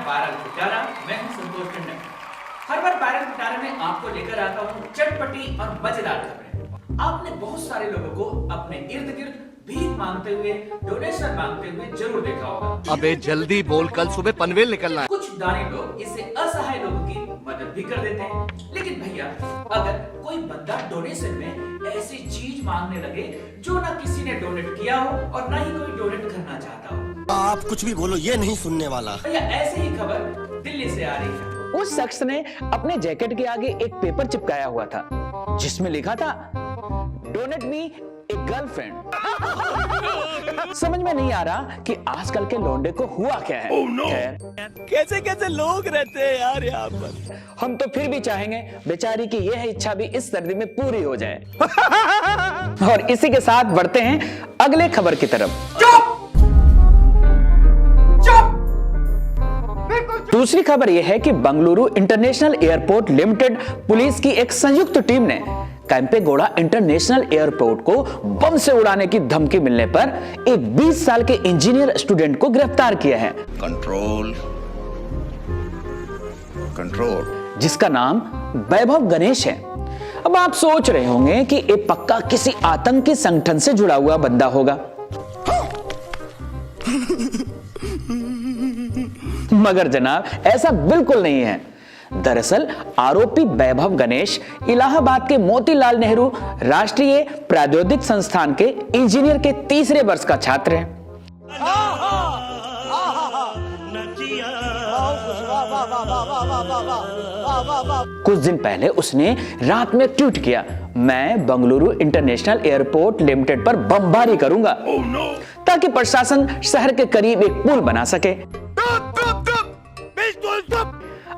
Viral पिटारा। मैं हूं संतोष टंडन। हर बार viral पिटारे में आपको लेकर आता हूं चटपटी और मजेदार खबरें। आपने बहुत सारे लोगों को अपने इर्द गिर्द भीख मांगते हुए, डोनेशन मांगते हुए जरूर देखा होगा। अबे जल्दी बोल, कल सुबह पनवेल निकलना है। कुछ दानी लोग इससे असहाय लोगों की मदद भी कर देते हैं। लेकिन भैया, अगर कोई बंदा डोनेशन में ऐसी चीज मांगने लगे जो ना किसी ने डोनेट किया हो और ना ही कोई डोनेट करना चाहता हो, आप कुछ भी बोलो, ये नहीं सुनने वाला। भैया ऐसे ही खबर दिल्ली से आ रही है। उस शख्स ने अपने जैकेट के आगे एक पेपर चिपकाया हुआ था जिसमें लिखा था डोनेट मी ए गर्लफ्रेंड। समझ में नहीं आ रहा कि आजकल के लौंडे को हुआ क्या है। Oh, no. कैसे कैसे लोग रहते हैं यार यहाँ पर। हम तो फिर भी चाहेंगे बेचारी की यह इच्छा भी इस सर्दी में पूरी हो जाए। और इसी के साथ बढ़ते हैं अगले खबर की तरफ। दूसरी खबर यह है कि Bengaluru international airport limited police की एक संयुक्त टीम ने कैंपेगौड़ा इंटरनेशनल एयरपोर्ट को बम से उड़ाने की धमकी मिलने पर एक 20 साल के इंजीनियर स्टूडेंट को गिरफ्तार किया है। कंट्रोल कंट्रोल, जिसका नाम वैभव गणेश है। अब आप सोच रहे होंगे कि ये पक्का किसी आतंकी संगठन से जुड़ा हुआ बंदा होगा। मगर जनाब, ऐसा बिल्कुल नहीं है। दरअसल आरोपी वैभव गणेश इलाहाबाद के मोतीलाल नेहरू राष्ट्रीय प्रौद्योगिक संस्थान के इंजीनियर के तीसरे वर्ष का छात्र है। कुछ दिन पहले उसने रात में ट्वीट किया, मैं बेंगलुरु इंटरनेशनल एयरपोर्ट लिमिटेड पर बमबारी करूंगा ताकि प्रशासन शहर के करीब एक पुल बना सके।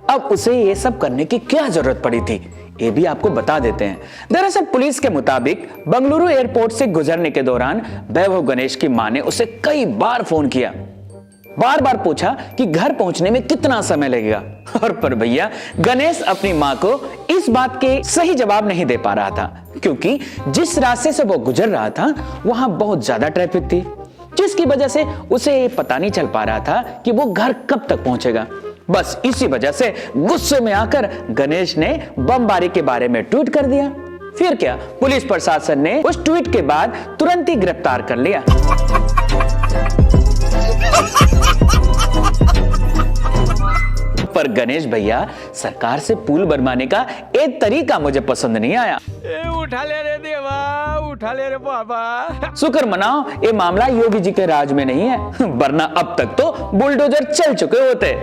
अब उसे ये सब करने की क्या जरूरत पड़ी थी, ये भी आपको बता देते हैं। दरअसल पुलिस के मुताबिक बेंगलुरु एयरपोर्ट से गुजरने के दौरान वैभव गणेश की मां ने उसे कई बार फोन किया, बार बार पूछा कि घर पहुंचने में कितना समय लगेगा। और पर भैया, गणेश अपनी मां को इस बात के सही जवाब नहीं दे पा रहा था, क्योंकि जिस रास्ते से वो गुजर रहा था वहां बहुत ज्यादा ट्रैफिक थी, जिसकी वजह से उसे ये पता नहीं चल पा रहा था कि वो घर कब तक पहुंचेगा। बस इसी वजह से गुस्से में आकर गणेश ने बमबारी के बारे में ट्वीट कर दिया। फिर क्या, पुलिस प्रशासन ने उस ट्वीट के बाद तुरंत ही गिरफ्तार कर लिया। पर गणेश भैया, सरकार से पुल बनवाने का एक तरीका मुझे पसंद नहीं आया। उठा ले रे देवा, उठा ले रे बाबा। शुक्र मनाओ ये मामला योगी जी के राज में नहीं है, वरना अब तक तो बुलडोजर चल चुके होते।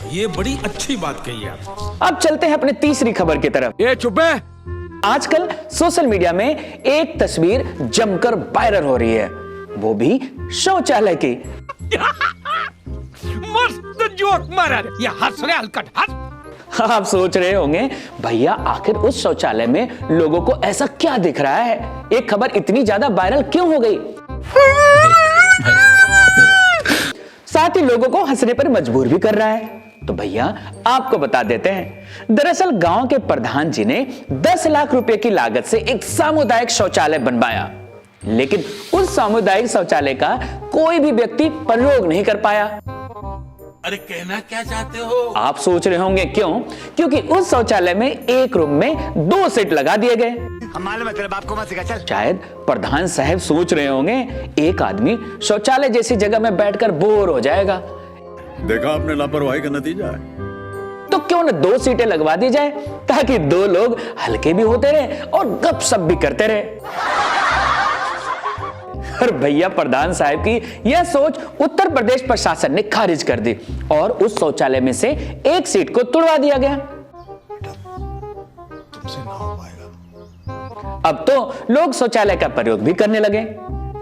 ये बड़ी अच्छी बात कही आप। अब चलते हैं अपने तीसरी खबर की तरफ। ये चुप है। आजकल सोशल मीडिया में एक तस्वीर जमकर वायरल हो रही है, वो भी शौचालय की। मस्त जोक मारा रे। ये हंस रहे हलकट हंस। आप सोच रहे होंगे भैया, आखिर उस शौचालय में लोगों को ऐसा क्या दिख रहा है, एक खबर इतनी ज्यादा वायरल क्यों हो गई? साथ ही लोगों को हंसने पर मजबूर भी कर रहा है। तो भैया आपको बता देते हैं, दरअसल गांव के प्रधान जी ने 10 लाख रुपए की लागत से एक सामुदायिक शौचालय बनवाया, लेकिन उस सामुदायिक शौचालय का कोई भी व्यक्ति प्रयोग नहीं कर पाया। अरे कहना क्या चाहते हो? आप सोच रहे होंगे क्यों? क्योंकि उस शौचालय में एक रूम में 2 सीट लगा दिए गए। मालूम है तेरे बाप को मत सिखा, चल। शायद प्रधान साहब सोच रहे होंगे एक आदमी शौचालय जैसी जगह में बैठकर बोर हो जाएगा। देखा आपने लापरवाही का नतीजा है। तो क्यों न 2 सीटें लगवा दी जाए, ताकि 2 लोग हल्के भी होते रहे और गपशप भी करते रहे। और भैया, प्रधान साहब की यह सोच उत्तर प्रदेश प्रशासन ने खारिज कर दी और उस शौचालय में से एक सीट को तुड़वा दिया गया। तुमसे ना हो पाएगा। अब तो लोग शौचालय का प्रयोग भी करने लगे।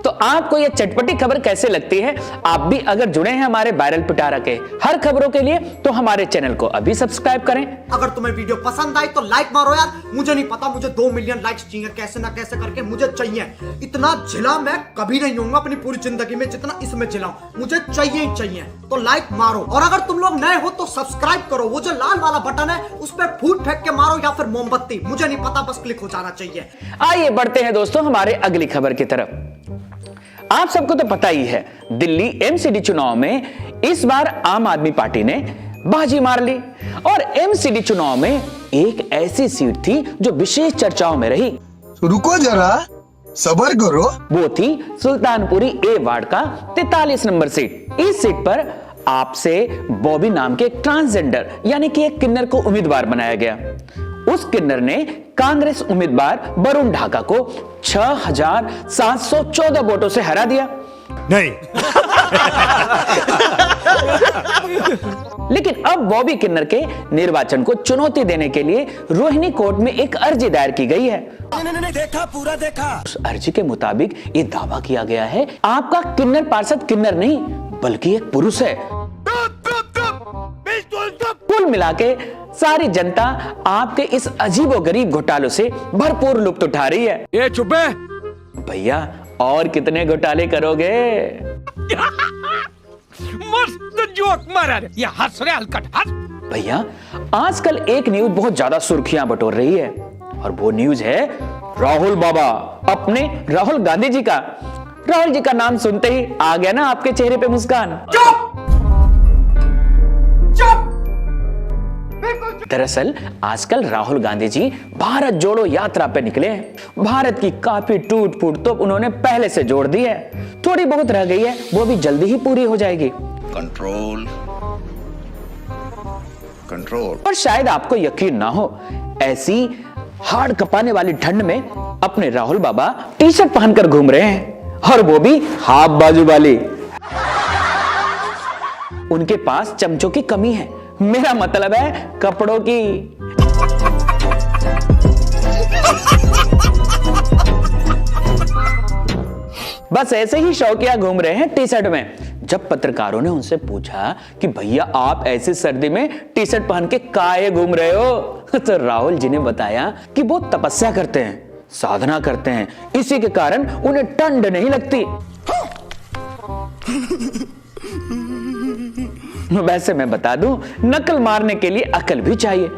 तो आपको यह चटपटी खबर कैसे लगती है? आप भी अगर जुड़े हैं हमारे वायरल पिटारा के हर खबरों के लिए, तो हमारे चैनल को अभी सब्सक्राइब करें। अगर तुम्हें वीडियो पसंद आई तो लाइक मारो यार। मुझे नहीं पता, मुझे 2 मिलियन लाइक्स चाहिए, कैसे ना कैसे करके मुझे चाहिए। इतना झिला मैं कभी नहीं होऊंगा अपनी पूरी जिंदगी में जितना इसमें झिलाऊं। मुझे चाहिए ही चाहिए, तो लाइक मारो। और अगर तुम लोग नए हो तो सब्सक्राइब करो। वो जो लाल वाला बटन है उस पर फूट फेंक के मारो या फिर मोमबत्ती, मुझे नहीं पता, बस क्लिक हो जाना चाहिए। आइए बढ़ते हैं दोस्तों हमारे अगली खबर की तरफ। आप सबको तो पता ही है, दिल्ली एमसीडी चुनाव में इस बार आम आदमी पार्टी ने बाजी मार ली और एमसीडी चुनाव में एक ऐसी सीट थी जो विशेष चर्चाओं में रही। रुको जरा, सब्र करो। वो थी सुल्तानपुरी ए वार्ड का 43 नंबर सीट। इस सीट पर आपसे बॉबी नाम के एक ट्रांसजेंडर यानी कि एक किन्नर को उम्मीदवार बनाया गया। उस किन्नर ने कांग्रेस उम्मीदवार वरुण ढाका को 6,714 वोटों से हरा दिया। नहीं। लेकिन अब बॉबी किन्नर के निर्वाचन को चुनौती देने के लिए रोहिणी कोर्ट में एक अर्जी दायर की गई है। नहीं, देखा, पूरा देखा। उस अर्जी के मुताबिक ये दावा किया गया है आपका किन्नर पार्षद किन्नर नहीं बल्कि एक पुरुष है। कुल मिला के सारी जनता आपके इस अजीबोगरीब घोटालों से भरपूर लुत्फ उठा रही है। ये चुप है भैया, और कितने घोटाले करोगे? मस्त जोक मारा रे, ये हंस रहे हलकट हंस। भैया, आजकल एक न्यूज बहुत ज्यादा सुर्खियां बटोर रही है और वो न्यूज है राहुल बाबा, अपने राहुल गांधी जी का। राहुल जी का नाम सुनते ही आ गया ना आपके चेहरे पे मुस्कान। दरअसल आजकल राहुल गांधी जी भारत जोड़ो यात्रा पे निकले हैं। भारत की काफी टूट फूट तो उन्होंने पहले से जोड़ दी है, थोड़ी बहुत रह गई है, वो भी जल्दी ही पूरी हो जाएगी। Control, control. और शायद आपको यकीन ना हो, ऐसी हाड़ कपाने वाली ठंड में अपने राहुल बाबा टी शर्ट पहनकर घूम रहे हैं और वो भी हाफ बाजू वाली। उनके पास चमचों की कमी है, मेरा मतलब है कपड़ों की। बस ऐसे ही शौकिया घूम रहे हैं टी शर्ट में। जब पत्रकारों ने उनसे पूछा कि भैया आप ऐसी सर्दी में टी शर्ट पहन के काहे घूम रहे हो, तो राहुल जी ने बताया कि वो तपस्या करते हैं, साधना करते हैं, इसी के कारण उन्हें ठंड नहीं लगती। वैसे मैं बता दूं, नकल मारने के लिए अकल भी चाहिए।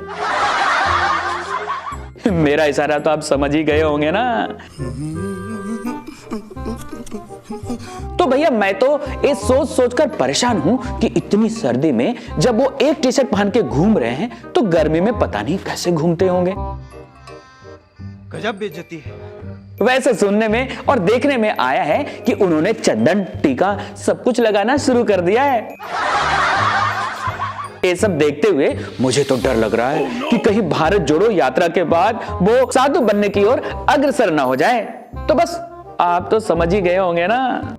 मेरा इशारा तो आप समझ ही गए होंगे ना। तो भैया, मैं तो ये सोच सोचकर परेशान हूं कि इतनी सर्दी में जब वो एक टी शर्ट पहन के घूम रहे हैं तो गर्मी में पता नहीं कैसे घूमते होंगे। गजब बेइज्जती है। वैसे सुनने में और देखने में आया है कि उन्होंने चंदन, टीका सब कुछ लगाना शुरू कर दिया है। ये सब देखते हुए मुझे तो डर लग रहा है कि कहीं भारत जोड़ो यात्रा के बाद वो साधु बनने की ओर अग्रसर ना हो जाए। तो बस आप तो समझ ही गए होंगे ना।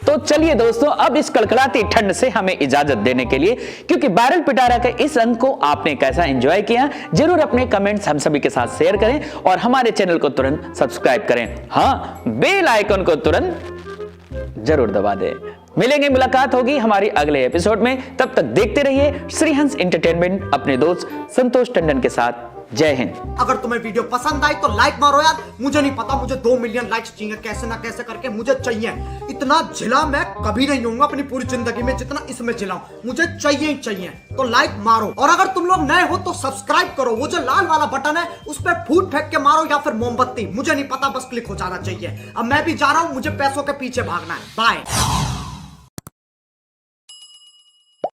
तो चलिए दोस्तों, अब इस कड़कड़ाती ठंड से हमें इजाजत देने के लिए, क्योंकि वायरल पिटारा के इस अंक को आपने कैसा एंजॉय किया, जरूर अपने कमेंट्स हम सभी के साथ शेयर करें और हमारे चैनल को तुरंत सब्सक्राइब करें। हाँ, बेल आइकन को तुरंत जरूर दबा दें। मिलेंगे, मुलाकात होगी हमारी अगले एपिसोड में। तब तक देखते रहिए श्रीहंस एंटरटेनमेंट अपने दोस्त संतोष टंडन के साथ। जय हिंद। अगर तुम्हें वीडियो पसंद आई तो लाइक मारो यार, मुझे नहीं पता, मुझे 2 मिलियन लाइक्स चाहिए, कैसे ना कैसे करके मुझे चाहिए। इतना झिला मैं कभी नहीं होऊंगा अपनी पूरी जिंदगी में जितना इसमें झिलाऊं, मुझे चाहिए ही चाहिए। तो लाइक मारो, और अगर तुम लोग नए हो तो सब्सक्राइब करो। वो जो लाल वाला बटन है उस पर फूट फेंक के मारो या फिर मोमबत्ती, मुझे नहीं पता, बस क्लिक हो जाना चाहिए। अब मैं भी जा रहा हूं, मुझे पैसों के पीछे भागना है। बाय।